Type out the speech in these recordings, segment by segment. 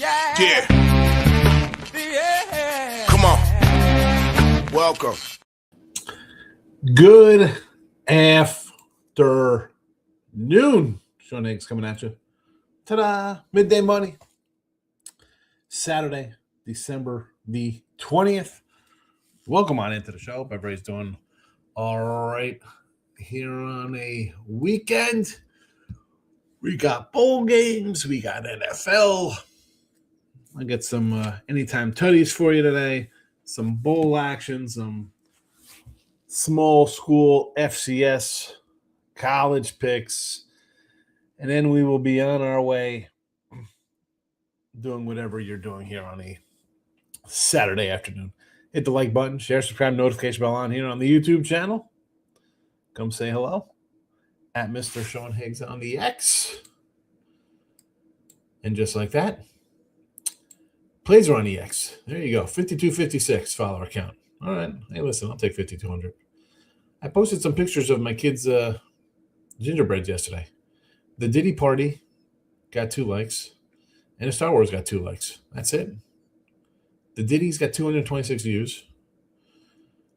Yeah. Come on. Welcome. Good afternoon. Sean Higgs coming at you. Ta-da! Midday Money. Saturday, December the 20th. Welcome on into the show. Hope everybody's doing all right here on a weekend. We got bowl games. We got NFL. I got some anytime tutties for you today. Some bowl action. Some small school FCS college picks. And then we will be on our way doing whatever you're doing here on a Saturday afternoon. Hit the like button, share, subscribe, notification bell on here on the YouTube channel. Come say hello at Mr. Sean Higgs on the X. And just like that, plays are on the X. There you go. 5256 follower count. All right. Hey, listen, I'll take 5,200. I posted some pictures of my kids' gingerbreads yesterday. The Diddy Party got 2 likes, and the Star Wars got 2 likes. That's it. The Diddy's got 226 views.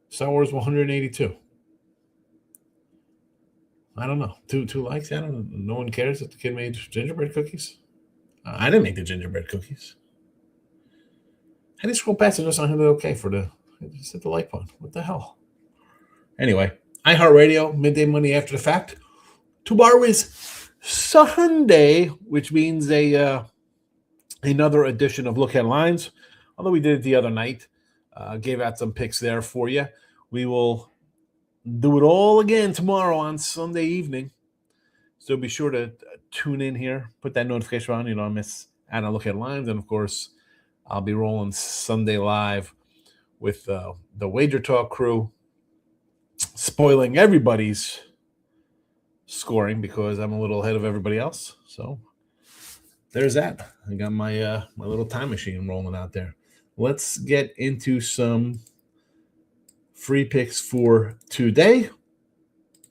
Star Wars 182. I don't know. Two likes? I don't know. No one cares that the kid made gingerbread cookies? I didn't make the gingerbread cookies. I just scroll past and just on hit the okay for the just hit the like button. What the hell? Anyway, iHeartRadio, Midday Money after the fact. Tomorrow is Sunday, which means another edition of Look Headlines. Although we did it the other night, gave out some picks there for you. We will do it all again tomorrow on Sunday evening. So be sure to tune in here. Put that notification on. You don't miss out on Look Headlines. And, of course, I'll be rolling Sunday live with the Wager Talk crew, spoiling everybody's scoring because I'm a little ahead of everybody else. So there's that. I got my little time machine rolling out there. Let's get into some free picks for today,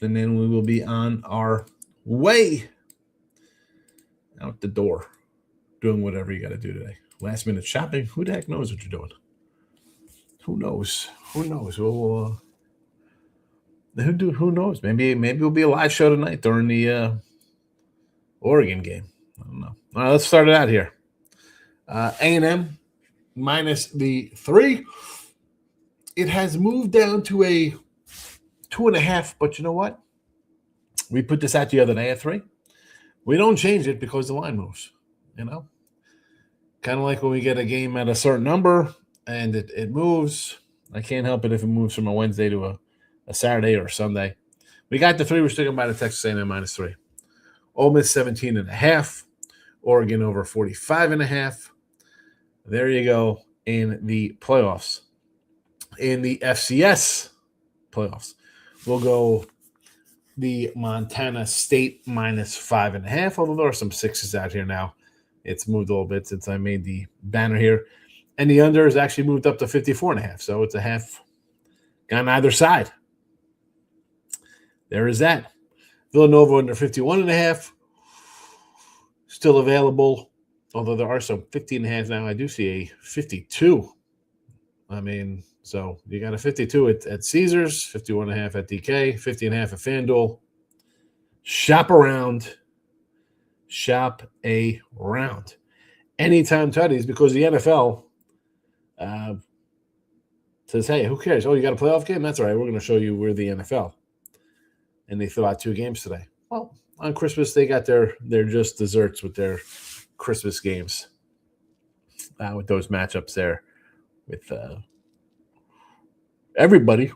and then we will be on our way out the door doing whatever you got to do today. Last minute shopping. Who the heck knows what you're doing? Who knows? Who knows? Well, who knows? Maybe it'll be a live show tonight during the Oregon game. I don't know. All right, let's start it out here. A&M minus the 3. It has moved down to a 2.5, but you know what? We put this out the other day at 3. We don't change it because the line moves, you know? Kind of like when we get a game at a certain number and it moves. I can't help it if it moves from a Wednesday to a Saturday or a Sunday. We got the 3. We're sticking by the Texas A&M minus 3. Ole Miss 17.5. Oregon over 45.5. There you go in the playoffs. In the FCS playoffs, we'll go the Montana State minus 5.5, although there are some 6s out here now. It's moved a little bit since I made the banner here. And the under has actually moved up to 54.5, so it's a half on either side. There is that. Villanova under 51.5. Still available, although there are some 50.5 now. I do see a 52. I mean, so you got a 52 at Caesars, 51.5 at DK, 50.5 at FanDuel. Shop around. Anytime tutties, because the NFL says, hey, who cares? Oh, you got a playoff game? That's all right. We're going to show you we're the NFL. And they threw out 2 games today. Well, on Christmas, they got their just desserts with their Christmas games, with those matchups there with everybody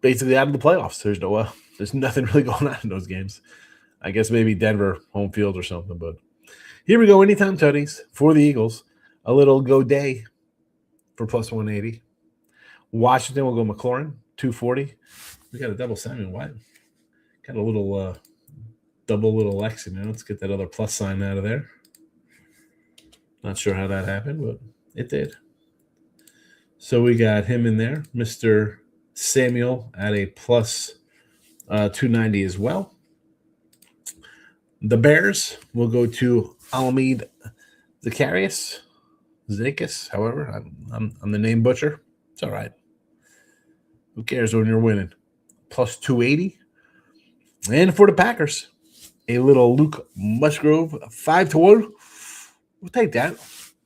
basically out of the playoffs. There's nothing really going on in those games. I guess maybe Denver home field or something, but here we go. Anytime tutties for the Eagles. A little go day for plus 180. Washington will go McLaurin, 240. We got a double Samuel White. Got a little double little X in there. Let's get that other plus sign out of there. Not sure how that happened, but it did. So we got him in there, Mr. Samuel at a plus 290 as well. The Bears will go to Alameda Zacharias, Zakis, however, I'm the name butcher. It's all right. Who cares when you're winning? Plus 280. And for the Packers, a little Luke Musgrove, 5-1. We'll take that.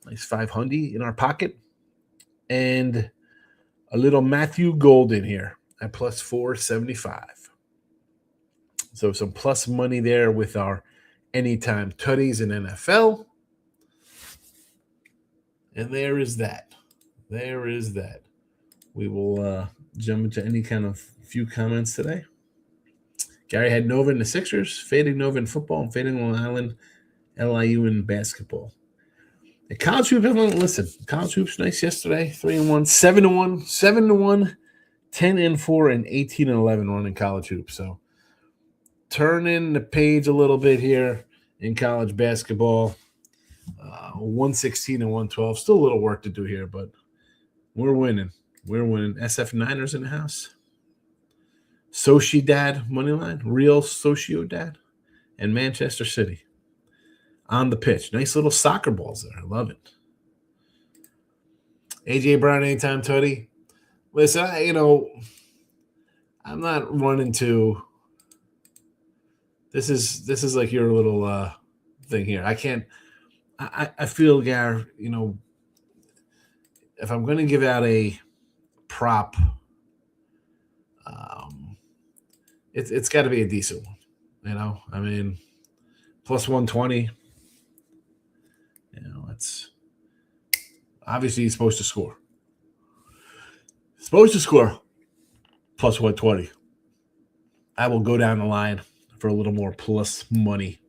Nice 500 in our pocket. And a little Matthew Golden here at plus 475. So some plus money there with our anytime tutties in NFL. And there is that. There is that. We will jump into any kind of few comments today. Gary had Nova in the Sixers, fading Nova in football, and fading Long Island, LIU in basketball. The college hoops, listen, college hoops nice yesterday. 3-1, 7-1, 7-1, 10-4, and 18-11 running college hoops. So turning the page a little bit here in college basketball. 116 and 112. Still a little work to do here, but we're winning. We're winning. SF Niners in the house. Sochi Dad moneyline, real Socio Dad, and Manchester City on the pitch. Nice little soccer balls there. I love it. AJ Brown anytime tutty. Listen, I'm not running to. This is like your little thing here. I can't. I feel, Gar, if I'm going to give out a prop, it's got to be a decent one. I mean, plus 120. It's obviously he's supposed to score. Supposed to score plus 120. I will go down the line for a little more plus money.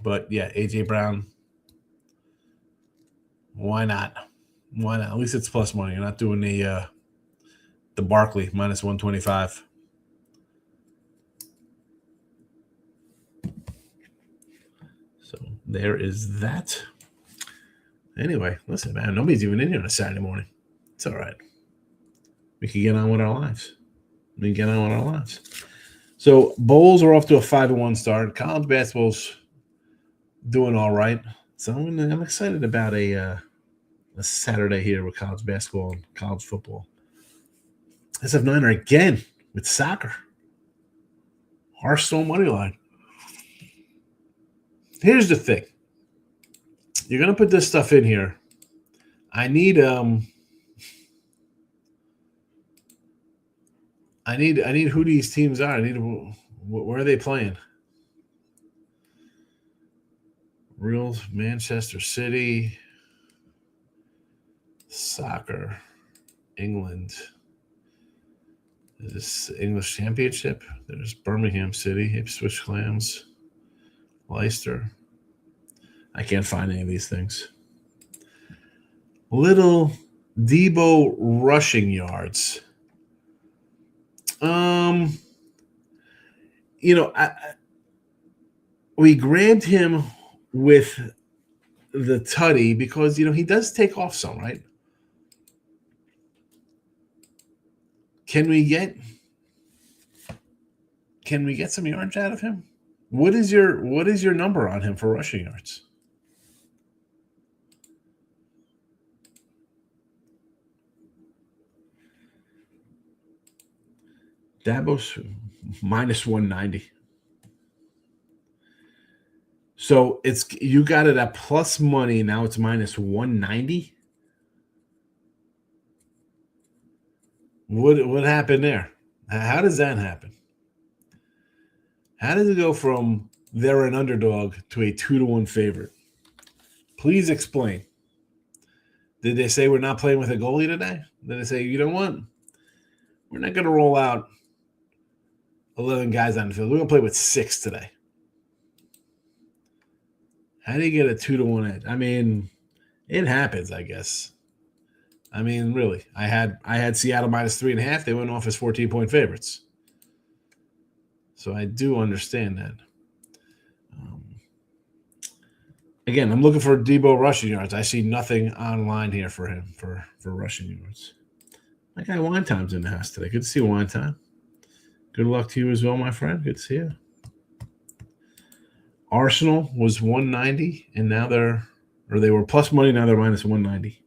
But yeah, AJ Brown. Why not? Why not? At least it's plus money. You're not doing the Barkley minus 125. So there is that. Anyway, listen, man, nobody's even in here on a Saturday morning. It's all right. We can get on with our lives. So Bulls are off to a 5-1 start. College basketball's doing all right. So I'm excited about a Saturday here with college basketball and college football. SF Niner again with soccer. Arsenal money line. Here's the thing. You're gonna put this stuff in here. I need who these teams are. I need where are they playing? Real Manchester City, soccer, England. Is this English Championship? There's Birmingham City, Ipswich Clams, Leicester. I can't find any of these things. Little Debo rushing yards. We grabbed him with the tutty because he does take off some, right? Can we get some yards out of him? What is your number on him for rushing yards? Dabo's minus 190. So you got it at plus money. Now it's minus 190. What happened there? How does that happen? How does it go from they're an underdog to a 2-1 favorite? Please explain. Did they say we're not playing with a goalie today? Did they say, you know what? We're not going to roll out 11 guys on the field. We're going to play with 6 today. How do you get a 2-1 edge? I mean, it happens, I guess. I mean, really. I had Seattle minus 3.5. They went off as 14-point favorites. So I do understand that. Again, I'm looking for Debo rushing yards. I see nothing online here for him for rushing yards. My guy Wine Time's in the house today. Good to see you, Wine Time. Good luck to you as well, my friend. Good to see you. Arsenal was 190, and now they're Or they were plus money, now they're minus 190.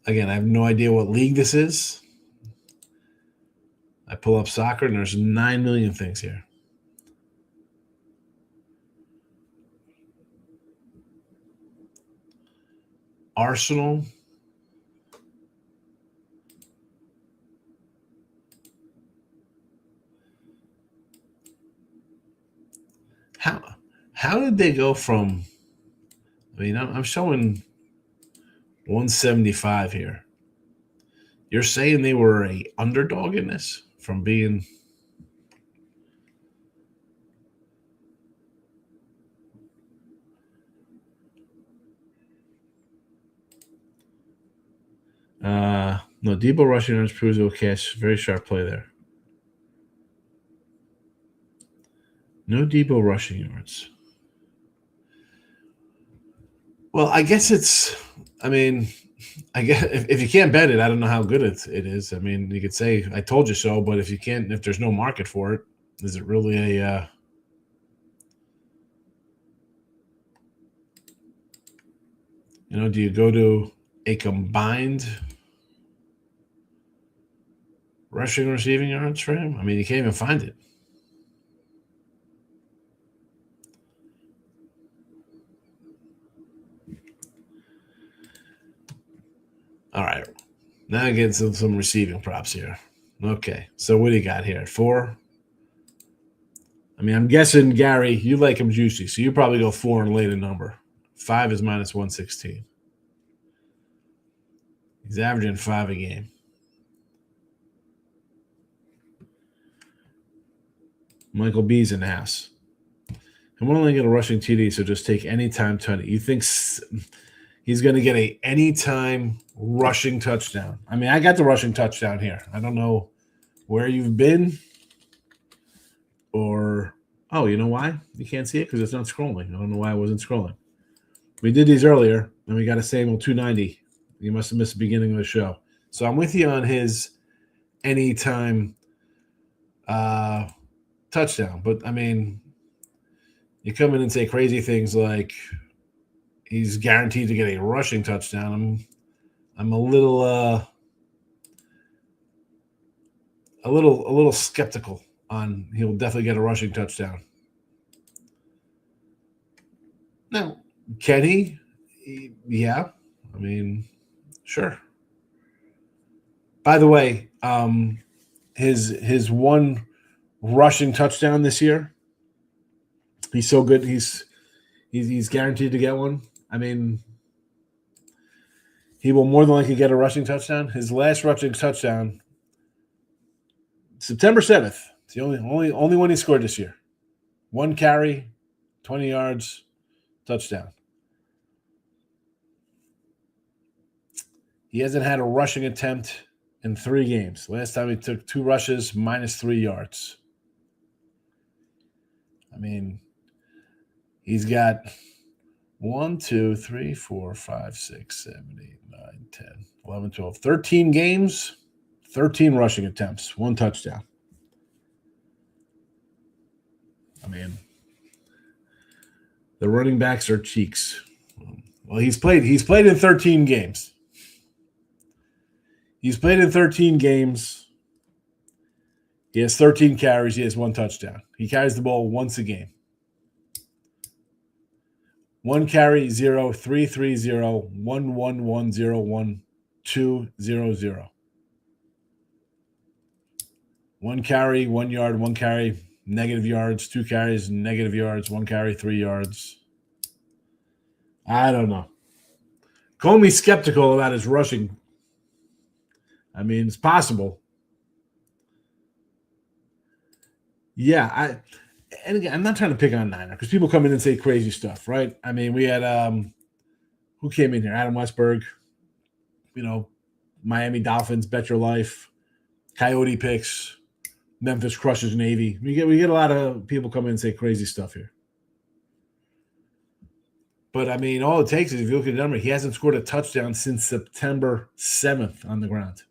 Again, I have no idea what league this is. I pull up soccer, and there's 9 million things here. Arsenal. How did they go from? I mean, I'm showing 175 here. You're saying they were a underdog in this from being? No, Debo rushing yards proves no cash. Very sharp play there. No Debo rushing yards. Well, I guess it's. I mean, I guess if you can't bet it, I don't know how good it is. I mean, you could say I told you so, but if you can't, if there's no market for it, is it really a? Do you go to a combined rushing receiving yards for him? I mean, you can't even find it. All right. Now I get some receiving props here. Okay. So what do you got here at 4? I mean, I'm guessing, Gary, you like him juicy, so you probably go 4 and lay the number. 5 is minus 116. He's averaging 5 a game. Michael B's in the house. I'm only going to get a rushing TD, so just take anytime 20. You think he's going to get a anytime rushing touchdown? I mean, I got the rushing touchdown here. I don't know where you've been or – oh, you know why? You can't see it because it's not scrolling. I don't know why I wasn't scrolling. We did these earlier, and we got a Samuel 290. You must have missed the beginning of the show. So I'm with you on his anytime touchdown. But, I mean, you come in and say crazy things like he's guaranteed to get a rushing touchdown. I'm a little skeptical on he'll definitely get a rushing touchdown. Now, can he? Yeah. I mean, sure. By the way, his one rushing touchdown this year, he's so good. He's guaranteed to get one. I mean, he will more than likely get a rushing touchdown. His last rushing touchdown, September 7th. It's the only one he scored this year. 1 carry, 20 yards, touchdown. He hasn't had a rushing attempt in 3 games. Last time he took 2 rushes, minus 3 yards. I mean, he's got 1, 2, 3, 4, 5, 6, 7, 8, 9, 10, 11, 12, 13 games, 13 rushing attempts, 1 touchdown. I mean, the running backs are cheeks. Well, he's played in 13 games. He's played in 13 games. He has 13 carries. He has 1 touchdown. He carries the ball once a game. 1 carry, 0, 3, 3, 0, 1, 1, 1, 0, 1, 2, 0, 0. 1 carry, 1 yard, 1 carry, negative yards, 2 carries, negative yards, 1 carry, 3 yards. I don't know. Call me skeptical about his rushing. I mean, it's possible. Yeah, and again, I'm not trying to pick on Niner because people come in and say crazy stuff, right? I mean, we had who came in here? Adam Westberg, Miami Dolphins, Bet Your Life, Coyote Picks, Memphis crushes Navy. We get a lot of people come in and say crazy stuff here. But I mean, all it takes is if you look at the number, he hasn't scored a touchdown since September 7th on the ground.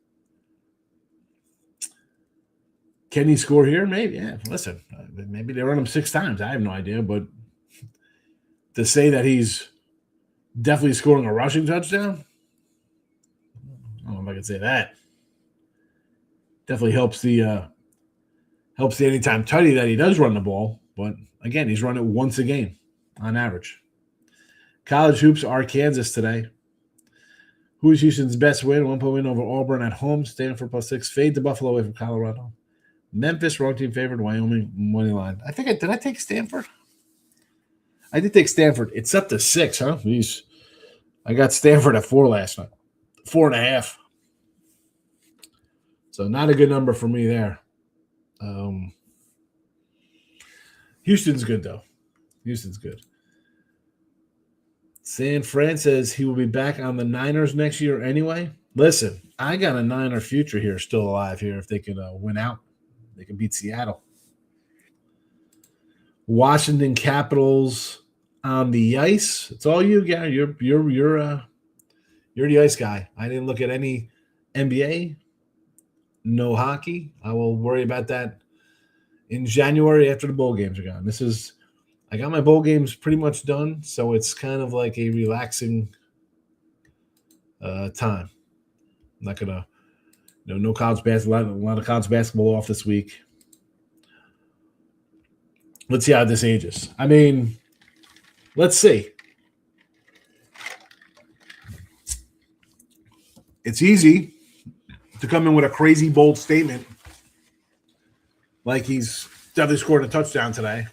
Can he score here? Maybe. Yeah. Listen, maybe they run him 6 times. I have no idea, but to say that he's definitely scoring a rushing touchdown, I don't know if I can say that. Definitely helps the anytime tutty that he does run the ball. But again, he's run it once a game on average. College hoops are Kansas today. Who is Houston's best win? 1-point win over Auburn at home. Stanford +6. Fade to Buffalo away from Colorado. Memphis, wrong team favored. Wyoming, money line. Did I take Stanford? I did take Stanford. It's up to 6, huh? Jeez. I got Stanford at 4 last night. 4.5. So not a good number for me there. Houston's good, though. Houston's good. San Fran says he will be back on the Niners next year anyway. Listen, I got a Niner future here still alive here if they can win out. They can beat Seattle. Washington Capitals on the ice. It's all you, Gary. You're the ice guy. I didn't look at any NBA, no hockey. I will worry about that in January after the bowl games are gone. I got my bowl games pretty much done, so it's kind of like a relaxing time. I'm not gonna, no college basketball. A lot of college basketball off this week. Let's see how this ages. I mean, let's see. It's easy to come in with a crazy bold statement, like he's definitely scored a touchdown today.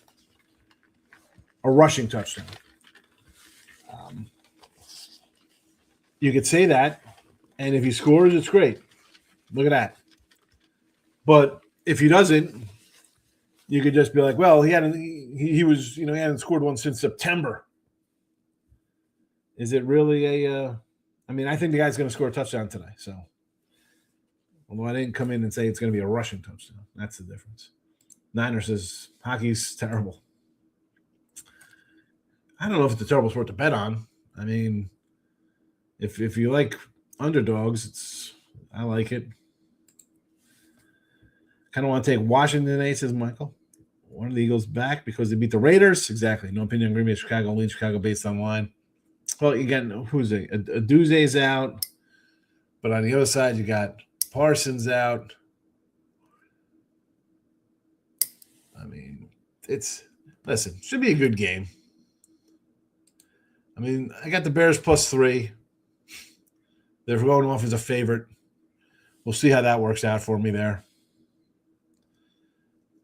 A rushing touchdown. You could say that, and if he scores, it's great. Look at that. But if he doesn't, you could just be like, well, he hadn't scored one since September. Is it really I think the guy's going to score a touchdown today. So, although I didn't come in and say it's going to be a rushing touchdown, that's the difference. Niners says hockey's terrible. I don't know if it's a terrible sport to bet on. I mean, if you like underdogs, I like it. Kind of want to take Washington today, says Michael. One of the Eagles back because they beat the Raiders. Exactly. No opinion on Green Bay, Chicago, lead Chicago based on line. Well, again, who's it? Aduze's out. But on the other side, you got Parsons out. I mean, should be a good game. I mean, I got the Bears +3. They're going off as a favorite. We'll see how that works out for me there.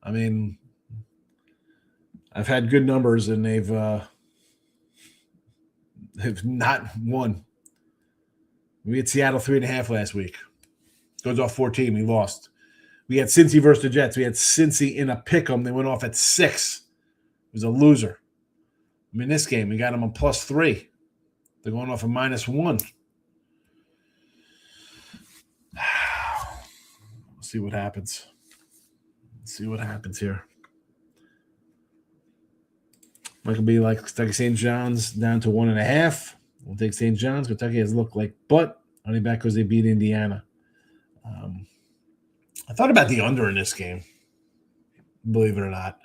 I mean, I've had good numbers, and they've not won. We had Seattle 3.5 last week. Goes off 14. We lost. We had Cincy versus the Jets. We had Cincy in a pick'em. They went off at 6. It was a loser. I mean, this game, we got them on +3. They're going off a -1. We'll see what happens. Let's see what happens here. Might could be like Kentucky St. John's down to 1.5. We'll take St. John's. Kentucky has looked like butt. Only back because they beat Indiana. I thought about the under in this game. Believe it or not.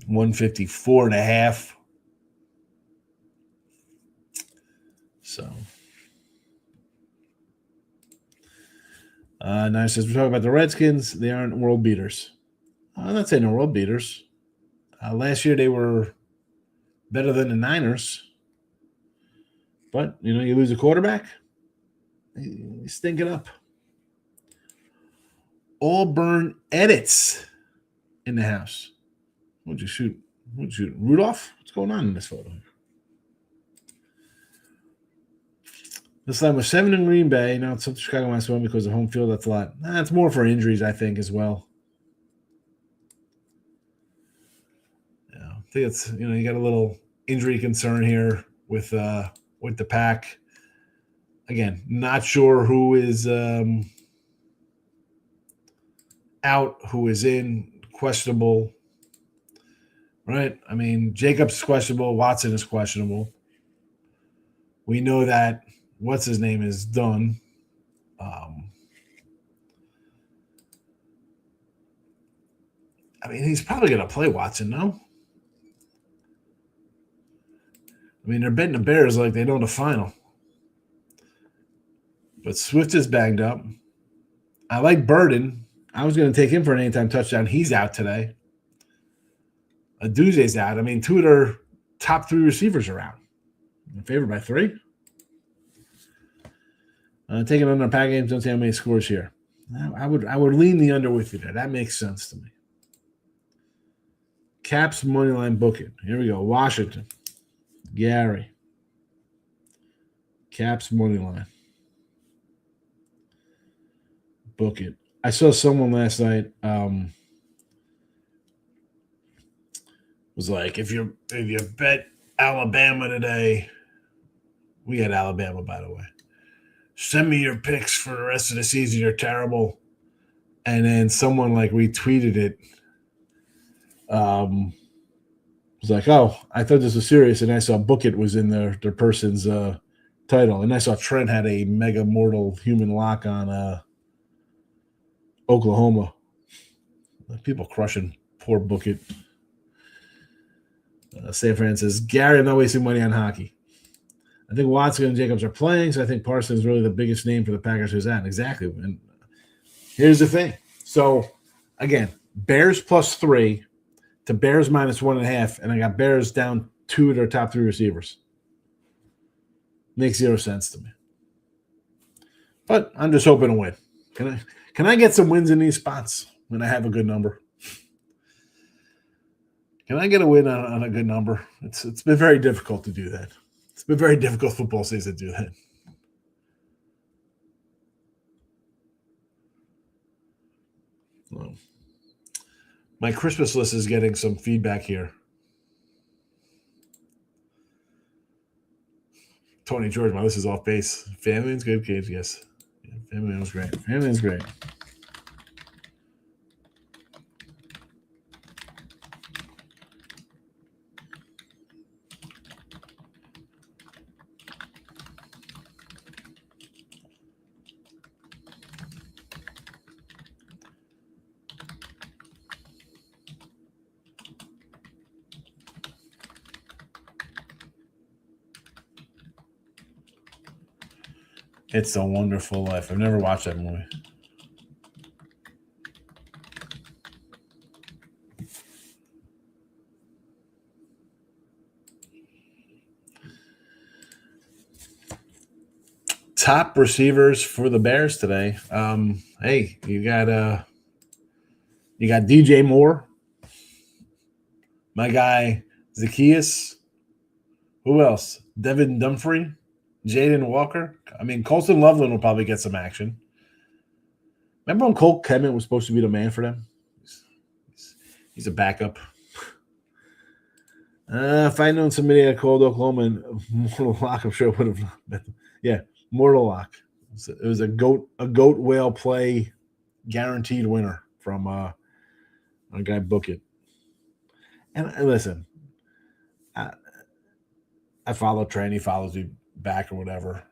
154.5. So. Now it says we're talking about the Redskins. They aren't world beaters. I'm not saying they're world beaters. Last year they were better than the Niners. But, you lose a quarterback, you stink it up. Auburn edits in the house. What'd you shoot? Rudolph? What's going on in this photo? This line was 7 in Green Bay. Now it's up to Chicago -1 because of home field. That's a lot. That's more for injuries, I think, as well. Yeah, I think it's you got a little injury concern here with the Pack. Again, not sure who is out, who is in, questionable. Right? I mean, Jacobs is questionable. Watson is questionable. We know that what's his name is done. I mean, he's probably going to play Watson, no? I mean, they're betting the Bears like they know the final. But Swift is banged up. I like Burden. I was going to take him for an anytime touchdown. He's out today. Aduze's out. I mean, two of their top three receivers are out. Favored by 3. Taking under pack games. Don't see how many scores here. I would lean the under with you there. That makes sense to me. Caps money line booking. Here we go. Washington. Gary. Caps money line. Book it. I saw someone last night was like, if you bet Alabama today, we had Alabama, by the way. Send me your picks for the rest of the season. You're terrible. And then someone like retweeted it. Was like, oh, I thought this was serious, and I saw Book It was in their person's title, and I saw Trent had a mega mortal human lock on Oklahoma. People crushing poor Book It. San Fran says, Gary, I'm not wasting money on hockey. I think Watson and Jacobs are playing, so I think Parsons is really the biggest name for the Packers who's at. Exactly. And here's the thing. So, again, Bears +3 to Bears -1.5, and I got Bears down 2 of their top 3 receivers. Makes 0 sense to me. But I'm just hoping to win. Can I get some wins in these spots when I have a good number? Can I get a win on a good number? It's been very difficult to do that. It's been very difficult football season to do that. Well, my Christmas list is getting some feedback here. Tony George, my list is off base. Family is good, kids, yes. Yeah, family was great. Family is great. It's a Wonderful Life. I've never watched that movie. Top receivers for the Bears today. Hey, you got DJ Moore, my guy Zacchaeus. Who else? Devin Dumfrey, Jaden Walker. I mean, Colston Loveland will probably get some action. Remember when Cole Kemet was supposed to be the man for them? He's a backup. If I known somebody that called Oklahoma and Mortal Lock, I'm sure it would have been. Yeah, Mortal Lock. It was a goat whale play guaranteed winner from a guy Book It. And listen, I follow Trent. He follows me back or whatever.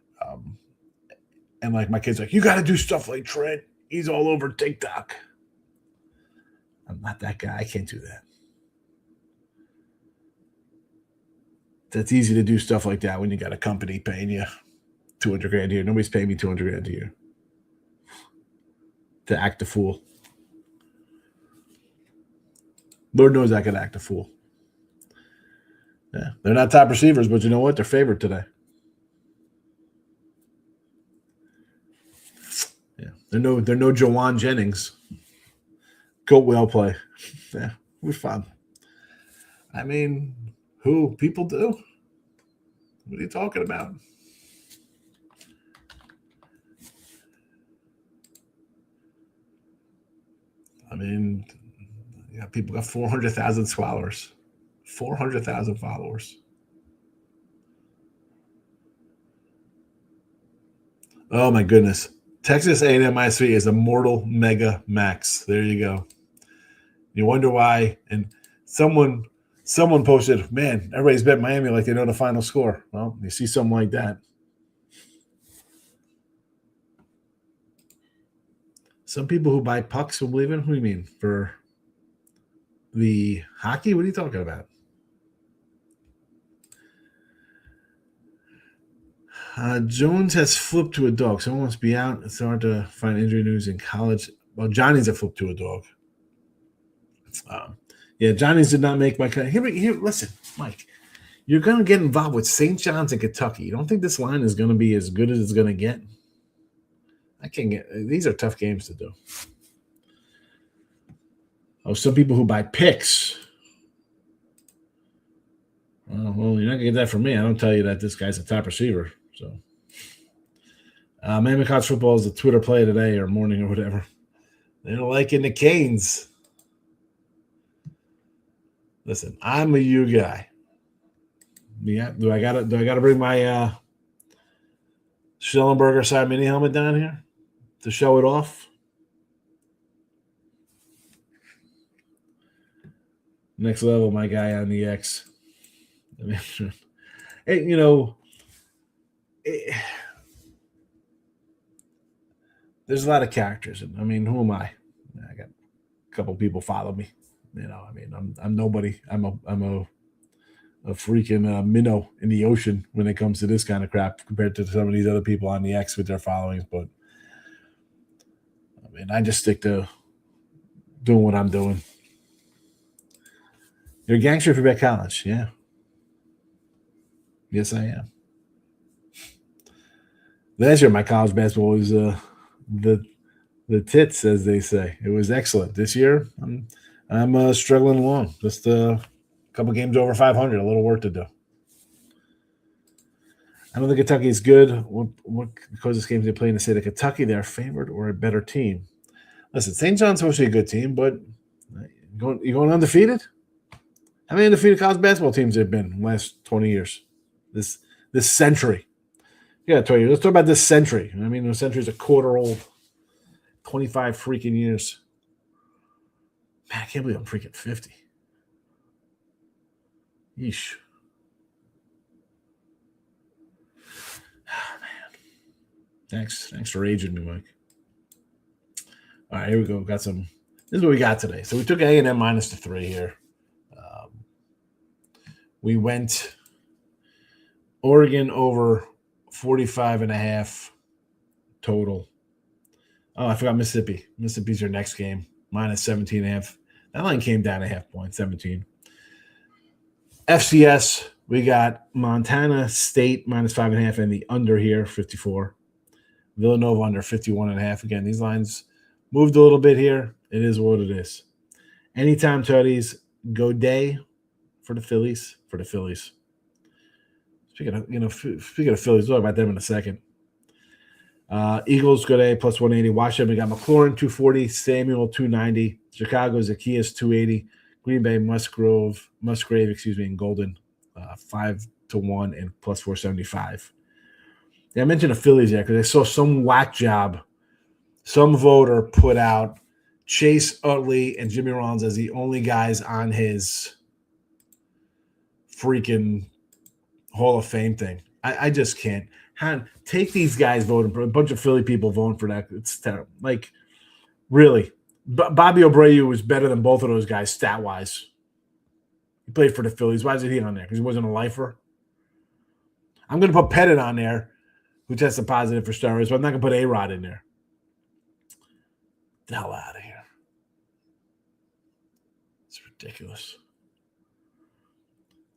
And like my kid's like, you got to do stuff like Trent. He's all over TikTok. I'm not that guy. I can't do that. That's easy to do stuff like that when you got a company paying you $200,000 a year. Nobody's paying me $200,000 a year to act a fool. Lord knows I could act a fool. Yeah, they're not top receivers, but you know what? They're favored today. Yeah, they're no Jawan Jennings. Goat whale play. Yeah, it was fun. I mean, who people do? What are you talking about? I mean, yeah, people got 400,000 followers. 400,000 followers. Oh my goodness. Texas A&M ISV is a mortal mega max. There you go. You wonder why. And someone posted, man, everybody's bet Miami like they know the final score. Well, you see something like that. Some people who buy pucks will believe in. What do you mean? For The hockey? What are you talking about? Jones has flipped to a dog. Someone must be out. It's hard to find injury news in college. Well, Johnny's a flip to a dog. Yeah, Johnny's did not make my cut. Here, listen, Mike. You're going to get involved with St. John's and Kentucky. You don't think this line is going to be as good as it's going to get? I can't get. These are tough games to do. Oh, some people who buy picks. Well, you're not going to get that from me. I don't tell you that this guy's a top receiver. So, Miami College football is the Twitter play today or morning or whatever. They're liking the Canes. Listen, I'm a U guy. Yeah, do I gotta bring my Schellenberger side mini helmet down here to show it off? Next level, my guy on the X. I mean, there's a lot of characters. I mean, who am I? I got a couple people follow me. I mean, I'm nobody. I'm a freaking minnow in the ocean when it comes to this kind of crap compared to some of these other people on the X with their followings. But I mean, I just stick to doing what I'm doing. You're a gangster if you're at college, yeah. Yes, I am. Last year, my college basketball was the tits, as they say. It was excellent. This year, I'm struggling along. Just a couple games over 500. A little work to do. I don't think Kentucky is good. What causes games they play in the state of Kentucky? They're favored or a better team. Listen, St. John's supposed to be a good team, but you going undefeated? How many undefeated college basketball teams have been in the last 20 years? This century. Yeah, 20 years. Let's talk about this century. I mean, the century's a quarter old. 25 freaking years. Man, I can't believe I'm freaking 50. Yeesh. Oh, man. Thanks for aging me, Mike. All right, here we go. Got some. This is what we got today. So we took A&M -3 here. We went Oregon over 45.5 total. Oh, I forgot Mississippi. Mississippi's your next game. -17.5. That line came down a half point, 17. FCS, we got Montana State -5.5 and the under here, 54. Villanova under 51.5. Again, these lines moved a little bit here. It is what it is. Anytime tutties, go day for the Phillies. Speaking of Phillies, we'll talk about them in a second. Eagles good A plus 180. Washington, we got McLaurin 240, Samuel 290, Chicago Zacchaeus 280, Green Bay Musgrave, and Golden 5-1 and plus 475. Yeah, I mentioned the Phillies there because I saw some whack job. Some voter put out Chase Utley and Jimmy Rollins as the only guys on his freaking Hall of Fame thing. I just can't. Take these guys voting for a bunch of Philly people voting for that. It's terrible. Like, really. Bobby Abreu was better than both of those guys stat-wise. He played for the Phillies. Why isn't he on there? Because he wasn't a lifer? I'm going to put Pettit on there, who tested positive for steroids, but I'm not going to put A-Rod in there. Get the hell out of here. It's ridiculous.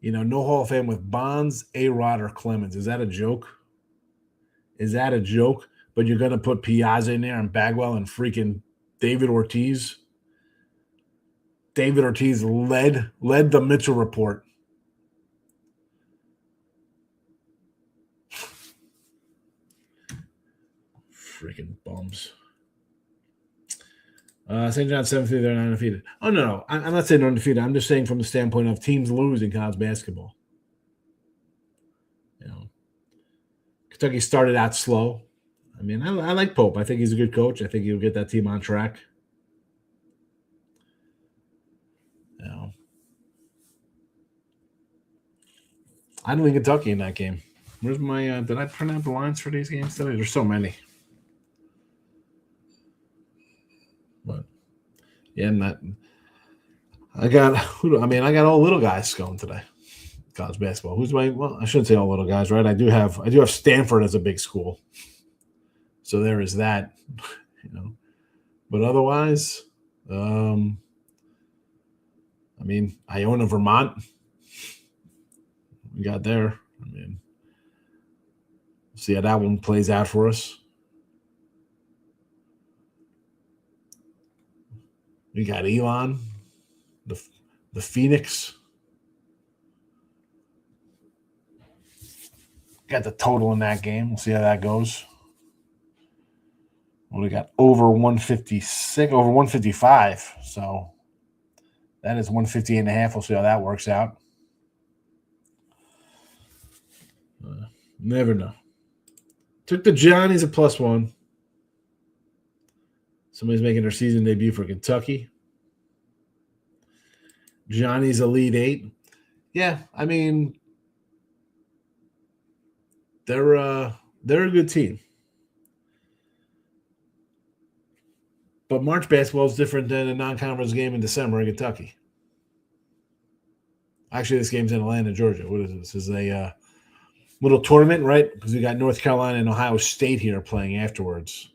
No Hall of Fame with Bonds, A-Rod, or Clemens. Is that a joke? But you're going to put Piazza in there and Bagwell and freaking David Ortiz? David Ortiz led the Mitchell report. Freaking bums. St. John's 7-3, they're not undefeated. Oh, no. I'm not saying they're undefeated. I'm just saying from the standpoint of teams lose in college basketball. Kentucky started out slow. I mean, I like Pope. I think he's a good coach. I think he'll get that team on track. I don't think Kentucky in that game. Where's my did I print out the lines for these games today? There's so many. But yeah, I got all little guys going today. College basketball. I shouldn't say all little guys, right? I do have Stanford as a big school. So there is that, But otherwise, Iona, Vermont. We got there. See how that one plays out for us. We got Elon, the Phoenix. Got the total in that game. We'll see how that goes. Well, we got over 156, over 155. So that is 158.5. We'll see how that works out. Never know. Took the Johnnies at +1. Somebody's making their season debut for Kentucky. Johnny's Elite 8. Yeah, they're a good team. But March basketball is different than a non-conference game in December in Kentucky. Actually, this game's in Atlanta, Georgia. What is this? This is a little tournament, right? Because we got North Carolina and Ohio State here playing afterwards.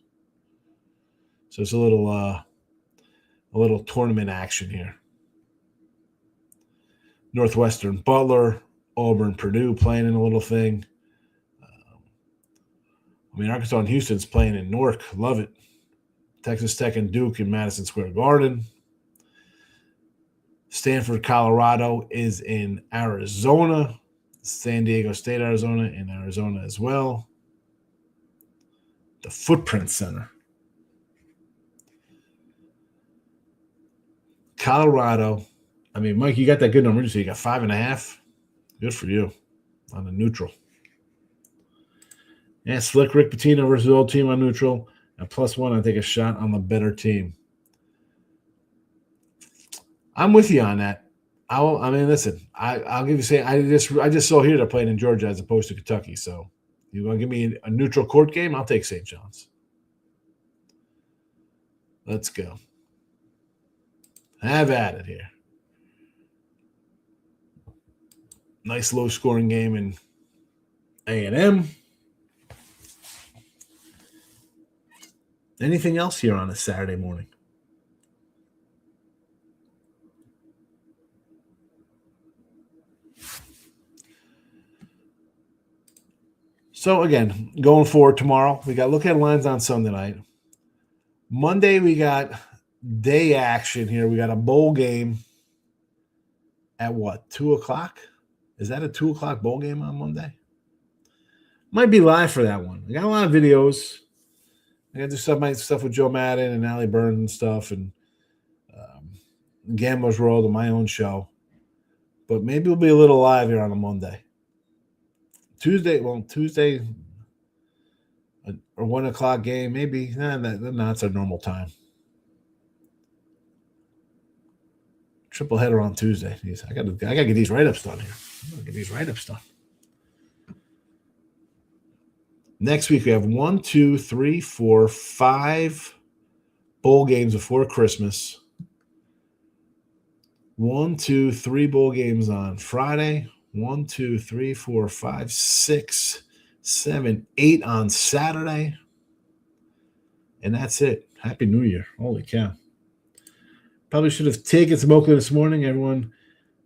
So it's a little tournament action here. Northwestern, Butler, Auburn, Purdue playing in a little thing. Arkansas and Houston's playing in Newark. Love it. Texas Tech and Duke in Madison Square Garden. Stanford, Colorado is in Arizona. San Diego State, Arizona, in Arizona as well. The Footprint Center. Colorado. Mike, you got that good number. So you got 5.5. Good for you on the neutral. Yeah, Slick Rick Pitino versus the old team on neutral. At +1, I take a shot on the better team. I'm with you on that. Listen. I'll give you I just saw here they're playing in Georgia as opposed to Kentucky. So you want to give me a neutral court game? I'll take St. John's. Let's go. Have at it here. Nice low-scoring game in A&M. Anything else here on a Saturday morning? So, again, going forward tomorrow, we got look at lines on Sunday night. Monday, we got day action here. We got a bowl game at what, 2 o'clock? Is that a 2 o'clock bowl game on Monday? Might be live for that one. I got a lot of videos. I got to do stuff with Joe Madden and Allie Burns and stuff, and Gambler's World and my own show. But maybe we'll be a little live here on a Monday. Tuesday, or 1 o'clock game, maybe. That's our normal time. Triple header on Tuesday. Jeez, I gotta get these write-ups done here. Next week we have 1, 2, 3, 4, 5 bowl games before Christmas. 1, 2, 3 bowl games on Friday. 1, 2, 3, 4, 5, 6, 7, 8 on Saturday. And that's it. Happy New Year. Holy cow. Probably should have taken some Oakland this morning. Everyone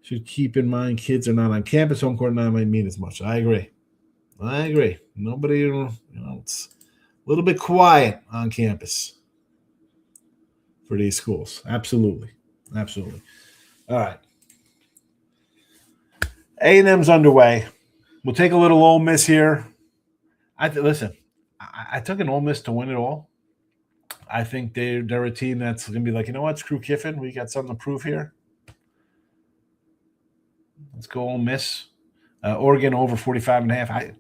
should keep in mind kids are not on campus. Home court now might mean as much. I agree. Nobody, it's a little bit quiet on campus for these schools. Absolutely. All right. A&M's underway. We'll take a little Ole Miss here. I took an Ole Miss to win it all. I think they're a team that's going to be like, you know what, screw Kiffin. We got something to prove here. Let's go Ole Miss. Oregon over 45.5.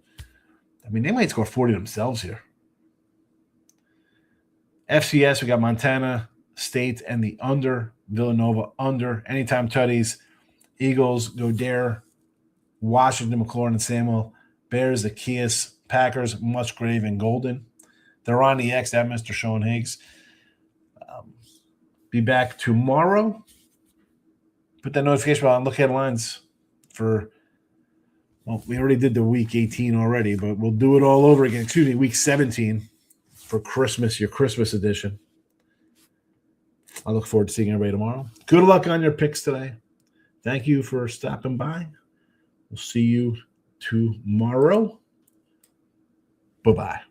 They might score 40 themselves here. FCS, we got Montana State and the under. Villanova under. Anytime tutties. Eagles, Godare, Washington, McLaurin, and Samuel. Bears, Zacchaeus, Packers, Musgrave, and Golden. They're on the X at Mr. Sean Higgs. Be back tomorrow put that notification on. Look headlines for. Well, we already did the week 18 already, but we'll do it all over again. Excuse me, week 17 for Christmas, your Christmas edition. I look forward to seeing everybody tomorrow. Good luck on your picks today. Thank you for stopping by. We'll see you tomorrow. Bye-bye.